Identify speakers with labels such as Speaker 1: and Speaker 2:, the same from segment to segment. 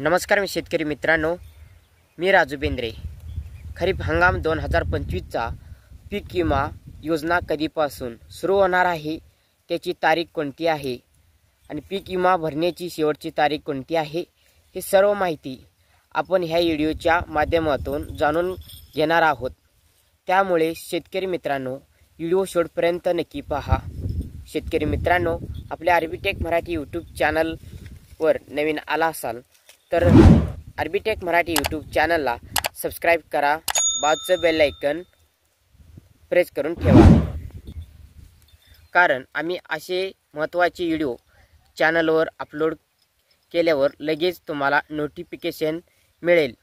Speaker 1: नमस्कार मी शेतकरी मित्रांनो, मी राजू बेंद्रे। खरीप हंगाम 2025चा पीक विमा योजना कधीपासून सुरू होणार आहे, त्याची तारीख कोणती आहे आणि पीक विमा भरण्याची शेवटची तारीख कोणती आहे, हे सर्व माहिती आपण ह्या व्हिडिओच्या माध्यमातून जाणून घेणार आहोत। त्यामुळे शेतकरी मित्रांनो, व्हिडिओ शेवटपर्यंत नक्की पहा। शेतकरी मित्रांनो, आपल्या आर्बीटेक मराठी यूट्यूब चॅनलवर नवीन आला असाल तर आर्बीटेक मराठी यूट्यूब चॅनलला सबस्क्राइब करा, बाजूचं बेल आयकन प्रेस करून ठेवा, कारण आम्ही असे महत्त्वाचे व्हिडिओ चॅनलवर अपलोड केल्यावर लगेच तुम्हाला नोटिफिकेशन मिळेल।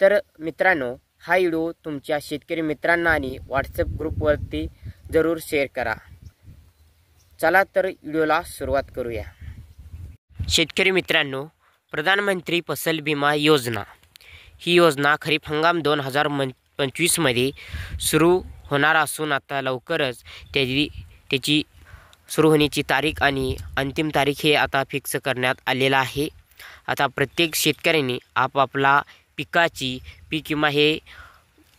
Speaker 1: तर मित्रांनो, हा व्हिडिओ तुमच्या शेतकरी मित्रांना आणि व्हॉट्सअप ग्रुपवरती जरूर शेअर करा। चला तर व्हिडिओला सुरुवात करूया। शेतकरी मित्रांनो, प्रधानमंत्री फसल विमा योजना ही योजना खरीप हंगाम 2025 मध्ये सुरू होणार असून आता लवकरच त्याची सुरू होण्याची तारीख आणि अंतिम तारीख हे आता फिक्स करण्यात आलेला आहे। आता प्रत्येक शेतकऱ्यांनी आपापला पिकाची पीक विमा हे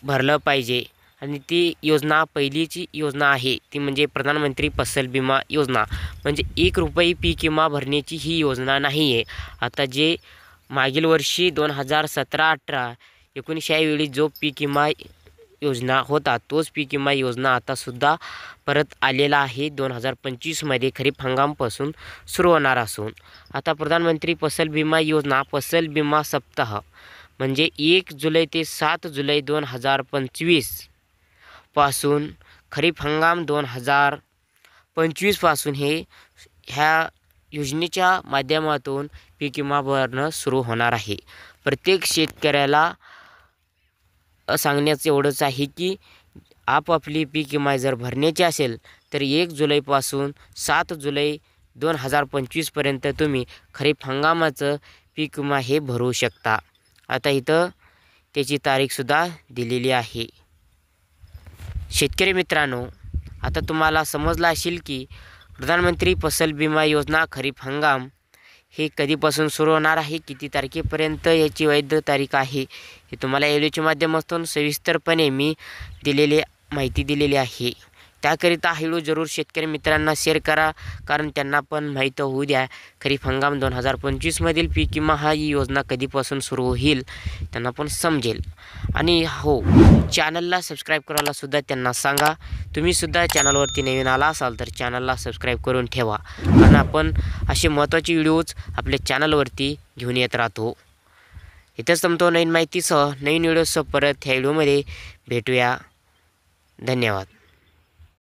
Speaker 1: भरलं पाहिजे आणि ती योजना पहिलीची योजना आहे ती म्हणजे प्रधानमंत्री फसल विमा योजना। म्हणजे 1 रुपये पीक विमा भरण्याची ही योजना नाही आहे। आता जे मागील वर्षी 2017-18 19 वेळी जो पीक विमा योजना होता तोच पीक विमा योजना आता सुद्धा परत आलेला आहे। 2025 मध्ये खरीप हंगामपासून सुरू होणार असून आता प्रधानमंत्री फसल विमा योजना फसल विमा सप्ताह म्हणजे 1 जुलै ते 7 जुलै 2025 पासून खरीप हंगाम 2025 पासून ह्या योजनेच्या माध्यमातून पीक विमा भरणं सुरू होणार आहे। प्रत्येक शेतकऱ्याला सांगण्याचं एवढंच आहे की आपापली पीक विमा जर भरण्याची असेल तर 1 जुलैपासून 7 जुलै 2025 पर्यंत तुम्ही खरीप हंगामाचं पीक विमा हे भरू शकता। आता इथं त्याची तारीखसुद्धा दिलेली आहे। शेतकरी मित्रांनो, आता तुम्हाला समजलं असेल की प्रधानमंत्री फसल विमा योजना खरीप हंगाम हे कधीपासून सुरू होणार आहे, किती तारखेपर्यंत याची वैध तारीख आहे, हे तुम्हाला व्हिडिओच्या माध्यमातून सविस्तरपणे मी माहिती दिलेली आहे। त्याकरिता हा व्हिडिओ जरूर शेतकरी मित्रांना शेअर करा, कारण त्यांना पण माहीत होऊ द्या खरीप हंगाम 2025 मधील पीक विमा हा ही योजना कधीपासून सुरू होईल, त्यांना पण समजेल। आणि हो, चॅनलला सबस्क्राईब करायला सुद्धा त्यांना सांगा। तुम्ही सुद्धा चॅनलवरती नवीन आला असाल तर चॅनलला सबस्क्राईब करून ठेवा, कारण आपण असे महत्त्वाचे व्हिडिओज आपल्या चॅनलवरती घेऊन येत राहतो। इथंच थांबतो, नवीन माहितीसह नवीन व्हिडिओसह परत ह्या व्हिडिओमध्ये भेटूया। धन्यवाद।